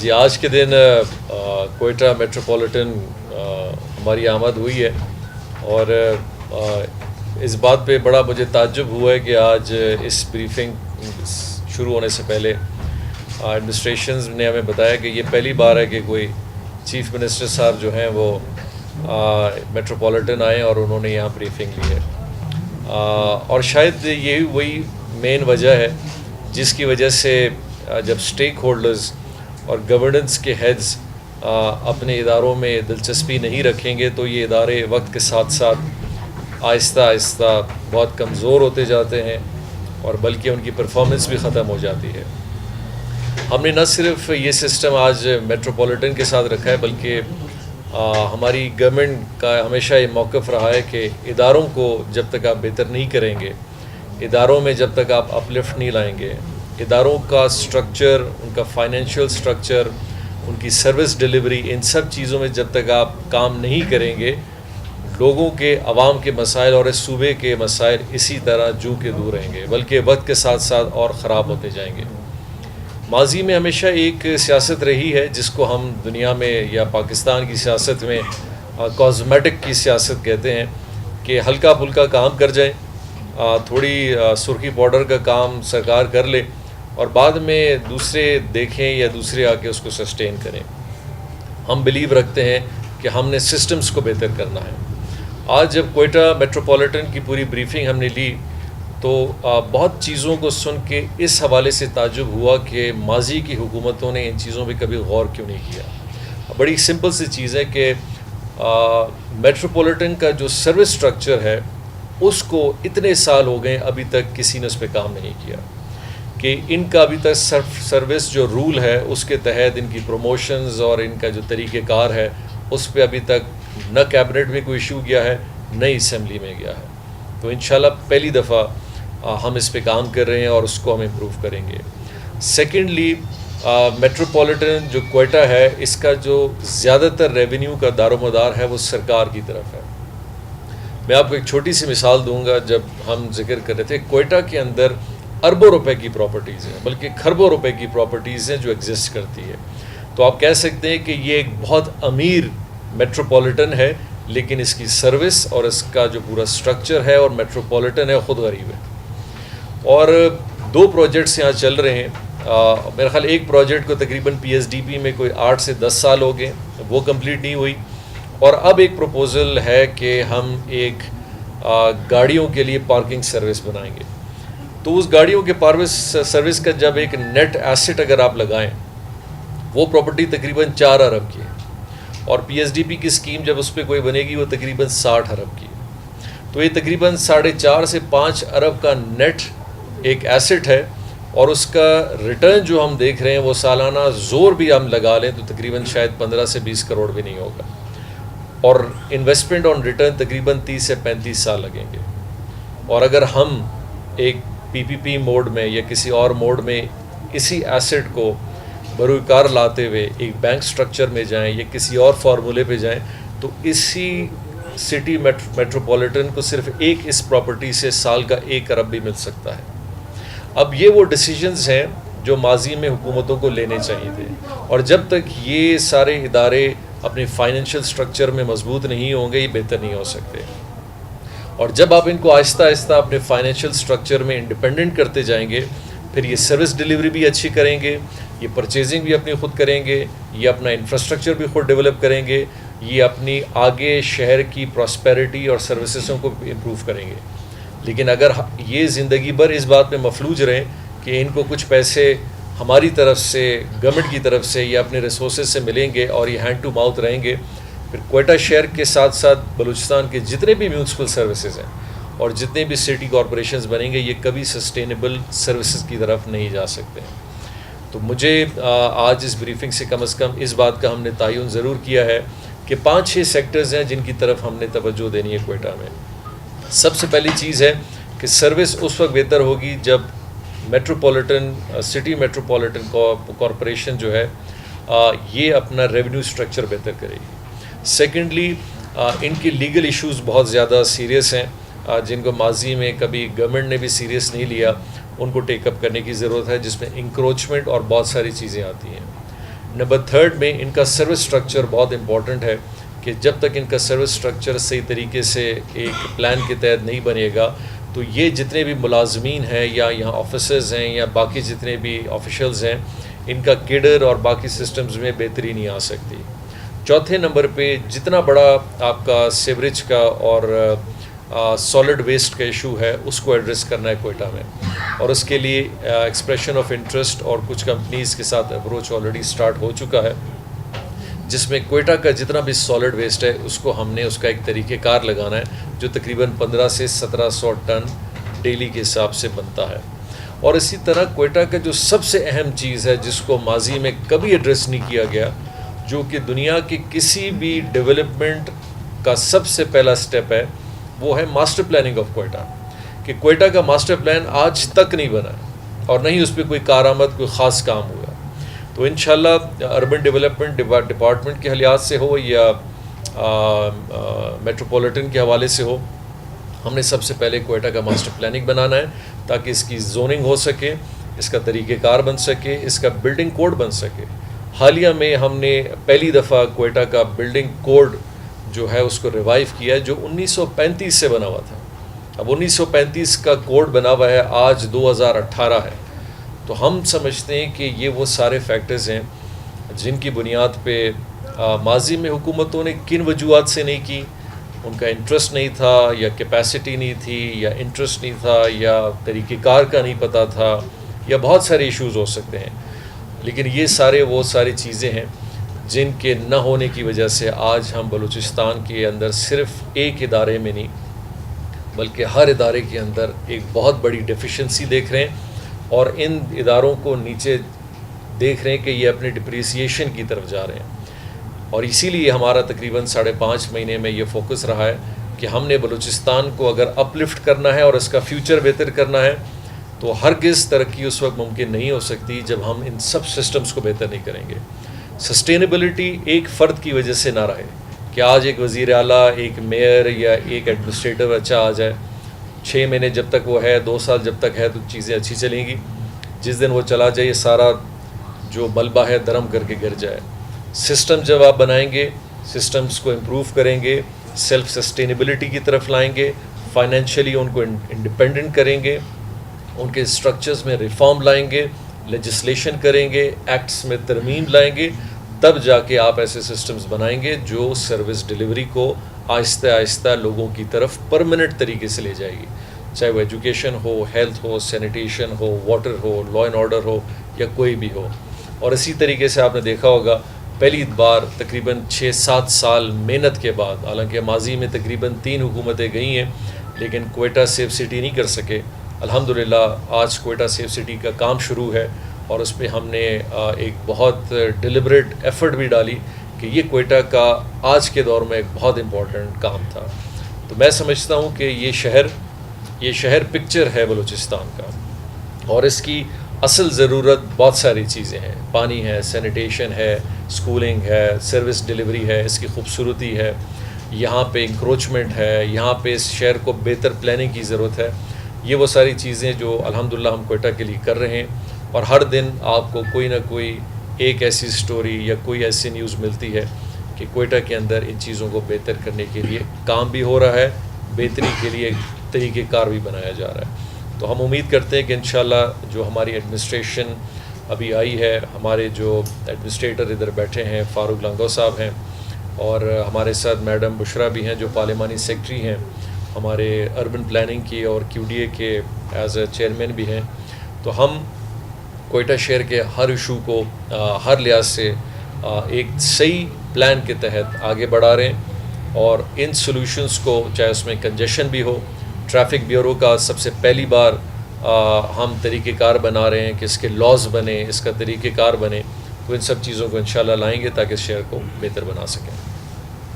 جی آج کے دن کوئٹہ میٹروپولیٹن ہماری آمد ہوئی ہے اور اس بات پہ بڑا مجھے تعجب ہوا ہے کہ آج اس بریفنگ شروع ہونے سے پہلے ایڈمنسٹریشنز نے ہمیں بتایا کہ یہ پہلی بار ہے کہ کوئی چیف منسٹر صاحب جو ہیں وہ میٹروپولیٹن آئے اور انہوں نے یہاں بریفنگ لی ہے اور شاید یہی وہی مین وجہ ہے جس کی وجہ سے جب اسٹیک ہولڈرز اور گورننس کے ہیڈز اپنے اداروں میں دلچسپی نہیں رکھیں گے تو یہ ادارے وقت کے ساتھ ساتھ آہستہ آہستہ بہت کمزور ہوتے جاتے ہیں اور بلکہ ان کی پرفارمنس بھی ختم ہو جاتی ہے. ہم نے نہ صرف یہ سسٹم آج میٹروپولیٹن کے ساتھ رکھا ہے بلکہ ہماری گورنمنٹ کا ہمیشہ یہ موقف رہا ہے کہ اداروں کو جب تک آپ بہتر نہیں کریں گے، اداروں میں جب تک آپ اپلفٹ نہیں لائیں گے، اداروں کا سٹرکچر، ان کا فائنینشیل سٹرکچر، ان کی سروس ڈیلیوری، ان سب چیزوں میں جب تک آپ کام نہیں کریں گے، لوگوں کے، عوام کے مسائل اور اس صوبے کے مسائل اسی طرح جو کے دور رہیں گے بلکہ وقت کے ساتھ ساتھ اور خراب ہوتے جائیں گے. ماضی میں ہمیشہ ایک سیاست رہی ہے جس کو ہم دنیا میں یا پاکستان کی سیاست میں کازمیٹک کی سیاست کہتے ہیں کہ ہلکا پھلکا کام کر جائیں، تھوڑی سرخی پاؤڈر کا کام سرکار کر لے اور بعد میں دوسرے دیکھیں یا دوسرے آ کے اس کو سسٹین کریں. ہم بلیو رکھتے ہیں کہ ہم نے سسٹمز کو بہتر کرنا ہے. آج جب کوئٹہ میٹروپولیٹن کی پوری بریفنگ ہم نے لی تو بہت چیزوں کو سن کے اس حوالے سے تعجب ہوا کہ ماضی کی حکومتوں نے ان چیزوں پہ کبھی غور کیوں نہیں کیا. بڑی سمپل سی چیز ہے کہ میٹروپولیٹن کا جو سروس سٹرکچر ہے اس کو اتنے سال ہو گئے ابھی تک کسی نے اس پہ کام نہیں کیا کہ ان کا ابھی تک سروس جو رول ہے اس کے تحت ان کی پروموشنز اور ان کا جو طریقہ کار ہے اس پہ ابھی تک نہ کیبنٹ میں کوئی ایشو گیا ہے نہ اسمبلی میں گیا ہے. تو انشاءاللہ پہلی دفعہ ہم اس پہ کام کر رہے ہیں اور اس کو ہم امپروو کریں گے. سیکنڈلی میٹروپولیٹن جو کوئٹہ ہے اس کا جو زیادہ تر ریونیو کا دار و مدار ہے وہ سرکار کی طرف ہے. میں آپ کو ایک چھوٹی سی مثال دوں گا. جب ہم ذکر کر رہے تھے کوئٹہ کے اندر اربوں روپے کی پراپرٹیز ہیں بلکہ کھربوں روپے کی پراپرٹیز ہیں جو ایگزسٹ کرتی ہے. تو آپ کہہ سکتے ہیں کہ یہ ایک بہت امیر میٹروپولیٹن ہے لیکن اس کی سروس اور اس کا جو پورا سٹرکچر ہے اور میٹروپولیٹن ہے خود غریب ہے. اور 2 پروجیکٹس یہاں چل رہے ہیں. میرا خیال ایک پروجیکٹ کو تقریباً پی ایس ڈی پی میں کوئی 8 سے 10 سال ہو گئے، وہ کمپلیٹ نہیں ہوئی. اور اب ایک پروپوزل ہے کہ ہم ایک گاڑیوں کے لیے پارکنگ سروس بنائیں گے. تو اس گاڑیوں کے سروس کا جب ایک نیٹ ایسٹ اگر آپ لگائیں وہ پراپرٹی تقریباً 4 ارب کی ہے اور پی ایس ڈی پی کی اسکیم جب اس پہ کوئی بنے گی وہ تقریباً 60 ارب کی ہے. تو یہ تقریباً 4.5 سے 5 ارب کا نیٹ ایک ایسٹ ہے اور اس کا ریٹرن جو ہم دیکھ رہے ہیں وہ سالانہ زور بھی ہم لگا لیں تو تقریباً شاید 15 سے 20 کروڑ بھی نہیں ہوگا اور انویسٹمنٹ آن ریٹرن تقریباً 30 سے 35 سال لگیں گے. اور اگر ہم ایک پی پی پی موڈ میں یا کسی اور موڈ میں اسی ایسٹ کو بروئے کار لاتے ہوئے ایک بینک سٹرکچر میں جائیں یا کسی اور فارمولے پہ جائیں تو اسی سٹی میٹروپولیٹن کو صرف ایک اس پراپرٹی سے سال کا 1 ارب بھی مل سکتا ہے. اب یہ وہ ڈیسیجنز ہیں جو ماضی میں حکومتوں کو لینے چاہیے تھے اور جب تک یہ سارے ادارے اپنے فائنینشیل سٹرکچر میں مضبوط نہیں ہوں گے یہ بہتر نہیں ہو سکتے. اور جب آپ ان کو آہستہ آہستہ اپنے فائنینشیل سٹرکچر میں انڈیپینڈنٹ کرتے جائیں گے پھر یہ سروس ڈیلیوری بھی اچھی کریں گے، یہ پرچیزنگ بھی اپنی خود کریں گے، یہ اپنا انفراسٹرکچر بھی خود ڈیولپ کریں گے، یہ اپنی آگے شہر کی پراسپیرٹی اور سروسوں کو امپروو کریں گے. لیکن اگر یہ زندگی بھر اس بات میں مفلوج رہیں کہ ان کو کچھ پیسے ہماری طرف سے، گورنمنٹ کی طرف سے یا اپنے ریسورسز سے ملیں گے اور یہ ہینڈ ٹو ماؤتھ رہیں گے، پھر کوئٹہ شہر کے ساتھ ساتھ بلوچستان کے جتنے بھی میونسپل سروسز ہیں اور جتنے بھی سٹی کارپوریشنز بنیں گے یہ کبھی سسٹینیبل سروسز کی طرف نہیں جا سکتے. تو مجھے آج اس بریفنگ سے کم از کم اس بات کا ہم نے تعین ضرور کیا ہے کہ 5-6 سیکٹرز ہیں جن کی طرف ہم نے توجہ دینی ہے کوئٹہ میں. سب سے پہلی چیز ہے کہ سروس اس وقت بہتر ہوگی جب سٹی میٹروپولیٹن کارپوریشن جو ہے یہ اپنا ریونیو سٹرکچر بہتر کرے گی. سیکنڈلی ان کی لیگل ایشوز بہت زیادہ سیریس ہیں جن کو ماضی میں کبھی گورنمنٹ نے بھی سیریس نہیں لیا، ان کو ٹیک اپ کرنے کی ضرورت ہے جس میں انکروچمنٹ اور بہت ساری چیزیں آتی ہیں. نمبر 3 میں ان کا سروس اسٹرکچر بہت امپورٹنٹ ہے کہ جب تک ان کا سروس اسٹرکچر صحیح طریقے سے ایک پلان کے تحت نہیں بنے گا تو یہ جتنے بھی ملازمین ہیں یا یہاں آفیسرز ہیں یا باقی جتنے بھی آفیشلز ہیں ان کا کیڈر اور باقی سسٹمز میں بہتری نہیں آ سکتی. چوتھے نمبر پہ جتنا بڑا آپ کا سیوریج کا اور سالڈ ویسٹ کا ایشو ہے اس کو ایڈریس کرنا ہے کوئٹہ میں, اور اس کے لیے ایکسپریشن آف انٹرسٹ اور کچھ کمپنیز کے ساتھ اپروچ آلریڈی سٹارٹ ہو چکا ہے, جس میں کوئٹہ کا جتنا بھی سالڈ ویسٹ ہے اس کو ہم نے اس کا ایک طریقہ کار لگانا ہے جو تقریباً 1500 سے 1700 ٹن ڈیلی کے حساب سے بنتا ہے. اور اسی طرح کوئٹہ کا جو سب سے اہم چیز ہے جس کو ماضی میں کبھی ایڈریس نہیں کیا گیا, جو کہ دنیا کی کسی بھی ڈیولپمنٹ کا سب سے پہلا سٹیپ ہے, وہ ہے ماسٹر پلاننگ آف کوئٹہ. کہ کوئٹہ کا ماسٹر پلان آج تک نہیں بنا اور نہ ہی اس پہ کوئی کارآمد کوئی خاص کام ہوا. تو انشاءاللہ اربن ڈیولپمنٹ ڈپارٹمنٹ کے حوالے سے ہو یا میٹروپولیٹن کے حوالے سے ہو, ہم نے سب سے پہلے کوئٹہ کا ماسٹر پلاننگ بنانا ہے تاکہ اس کی زوننگ ہو سکے, اس کا طریقہ کار بن سکے, اس کا بلڈنگ کوڈ بن سکے. حالیہ میں ہم نے پہلی دفعہ کوئٹہ کا بلڈنگ کوڈ جو ہے اس کو ریوائیو کیا ہے, جو 1935 سے بنا ہوا تھا. اب 1935 کا کوڈ بنا ہوا ہے, آج 2018 ہے. تو ہم سمجھتے ہیں کہ یہ وہ سارے فیکٹرز ہیں جن کی بنیاد پہ ماضی میں حکومتوں نے کن وجوہات سے نہیں کی, ان کا انٹرسٹ نہیں تھا یا کیپیسٹی نہیں تھی یا انٹرسٹ نہیں تھا یا طریقہ کار کا نہیں پتہ تھا یا بہت سارے ایشوز ہو سکتے ہیں. لیکن یہ وہ ساری چیزیں ہیں جن کے نہ ہونے کی وجہ سے آج ہم بلوچستان کے اندر صرف ایک ادارے میں نہیں بلکہ ہر ادارے کے اندر ایک بہت بڑی ڈیفیشنسی دیکھ رہے ہیں, اور ان اداروں کو نیچے دیکھ رہے ہیں کہ یہ اپنے ڈپریسیشن کی طرف جا رہے ہیں. اور اسی لیے ہمارا تقریباً 5.5 مہینے میں یہ فوکس رہا ہے کہ ہم نے بلوچستان کو اگر اپ لفٹ کرنا ہے اور اس کا فیوچر بہتر کرنا ہے تو ہرگز ترقی اس وقت ممکن نہیں ہو سکتی جب ہم ان سب سسٹمز کو بہتر نہیں کریں گے. سسٹینیبلٹی ایک فرد کی وجہ سے نہ رہے کہ آج ایک وزیر اعلیٰ, ایک میئر یا ایک ایڈمنسٹریٹر اچھا آ جائے, 6 مہینے جب تک وہ ہے, 2 سال جب تک ہے تو چیزیں اچھی چلیں گی. جس دن وہ چلا جائے سارا جو ملبہ ہے درم کر کے گر جائے. سسٹم جب آپ بنائیں گے, سسٹمز کو امپروو کریں گے, سیلف سسٹینیبلٹی کی طرف لائیں گے, فائنینشلی ان کو انڈیپینڈنٹ کریں گے, ان کے اسٹرکچرز میں ریفارم لائیں گے, لیجسلیشن کریں گے, ایکٹس میں ترمیم لائیں گے, تب جا کے آپ ایسے سسٹمز بنائیں گے جو سروس ڈیلیوری کو آہستہ آہستہ لوگوں کی طرف پرماننٹ طریقے سے لے جائے گی, چاہے وہ ایجوکیشن ہو, ہیلتھ ہو, سینیٹیشن ہو, واٹر ہو, لا اینڈ آرڈر ہو یا کوئی بھی ہو. اور اسی طریقے سے آپ نے دیکھا ہوگا پہلی بار تقریباً 6-7 سال محنت کے بعد, حالانکہ ماضی میں تقریباً 3 حکومتیں گئی ہیں لیکن کوئٹہ سیف سٹی نہیں کر سکے. الحمدللہ آج کوئٹہ سیف سٹی کا کام شروع ہے اور اس پہ ہم نے ایک بہت ڈیلیبریٹ ایفرٹ بھی ڈالی کہ یہ کوئٹہ کا آج کے دور میں ایک بہت امپورٹنٹ کام تھا. تو میں سمجھتا ہوں کہ یہ شہر پکچر ہے بلوچستان کا, اور اس کی اصل ضرورت بہت ساری چیزیں ہیں. پانی ہے, سینیٹیشن ہے, سکولنگ ہے, سروس ڈیلیوری ہے, اس کی خوبصورتی ہے, یہاں پہ انکروچمنٹ ہے, یہاں پہ اس شہر کو بہتر پلاننگ کی ضرورت ہے. یہ وہ ساری چیزیں جو الحمدللہ ہم کوئٹہ کے لیے کر رہے ہیں, اور ہر دن آپ کو کوئی نہ کوئی ایک ایسی سٹوری یا کوئی ایسی نیوز ملتی ہے کہ کوئٹہ کے اندر ان چیزوں کو بہتر کرنے کے لیے کام بھی ہو رہا ہے, بہتری کے لیے طریقہ کار بھی بنایا جا رہا ہے. تو ہم امید کرتے ہیں کہ انشاءاللہ جو ہماری ایڈمنسٹریشن ابھی آئی ہے, ہمارے جو ایڈمنسٹریٹر ادھر بیٹھے ہیں فاروق لانگو صاحب ہیں, اور ہمارے ساتھ میڈم بشرا بھی ہیں جو پارلیمانی سیکرٹری ہیں ہمارے اربن پلاننگ کی اور QDA کے ایز اے چیئرمین بھی ہیں. تو ہم کوئٹہ شہر کے ہر ایشو کو ہر لحاظ سے ایک صحیح پلان کے تحت آگے بڑھا رہے ہیں, اور ان سولوشنز کو, چاہے اس میں کنجیشن بھی ہو, ٹریفک بیورو کا سب سے پہلی بار ہم طریقہ کار بنا رہے ہیں کہ اس کے لاز بنے, اس کا طریقہ کار بنے, تو ان سب چیزوں کو انشاءاللہ لائیں گے تاکہ اس شہر کو بہتر بنا سکیں.